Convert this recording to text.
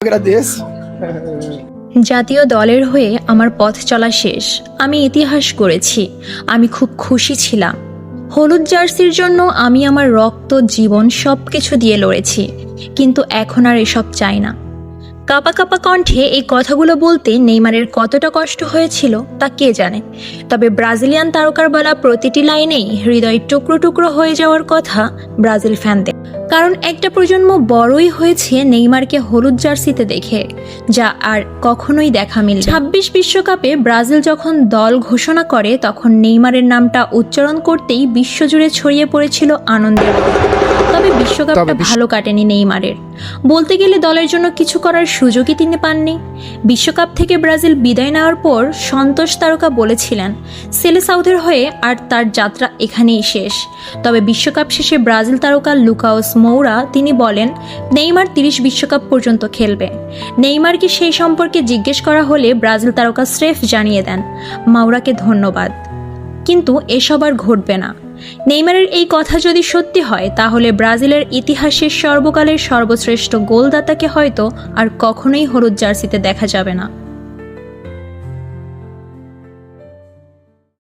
Agradeço. জাতীয় দলের হয়ে আমার পথ চলা শেষ। আমি ইতিহাস গড়েছি। আমি খুব খুশি ছিলাম। হলুদ জার্সির জন্য আমি আমার রক্ত, জীবন সবকিছু দিয়ে লড়েছি, কিন্তু এখন আর এসব চাই না। কাঁপা কাঁপা কণ্ঠে এই কথাগুলো বলতে নেইমারের কতটা কষ্ট হয়েছিল তা কে জানে। তবে ব্রাজিলিয়ান তারকার বলা প্রতিটি লাইনেই হৃদয় টুকরো টুকরো হয়ে যাওয়ার কথা ব্রাজিল ফ্যানদের। কারণ একটা প্রজন্ম বড়ই হয়েছে নেইমারকে হলুদ জার্সিতে দেখে, যা আর কখনোই দেখা মিলবে না। 26 বিশ্বকাপে ব্রাজিল যখন দল ঘোষণা করে তখন নেইমারের নামটা উচ্চারণ করতেই বিশ্বজুড়ে ছড়িয়ে পড়েছিল আনন্দের। তবে বিশ্বকাপটা ভালো কাটেনি নেইমারের। বলতে গেলে দলের জন্য কিছু করার সুযোগই তিনি পাননি। বিশ্বকাপ থেকে ব্রাজিল বিদায় নেওয়ার পর সন্তোষ তারকা বলেছিলেন সেলেসাউদের হয়ে আর তার যাত্রা এখানেই শেষ। তবে বিশ্বকাপ শেষে ব্রাজিল তারকা লুকাস মৌরা তিনি বলেন নেইমার 30 বিশ্বকাপ পর্যন্ত খেলবে। নেইমারকে সেই সম্পর্কে জিজ্ঞেস করা হলে ব্রাজিল তারকা স্রেফ জানিয়ে দেন মাউরাকে ধন্যবাদ, কিন্তু এসব আর ঘটবে না। নেইমারের এই কথা যদি সত্যি হয় তাহলে ব্রাজিলের ইতিহাসের সর্বকালের সর্বশ্রেষ্ঠ গোলদাতাকে হয়তো আর কখনোই হলুদ জার্সিতে দেখা যাবে না।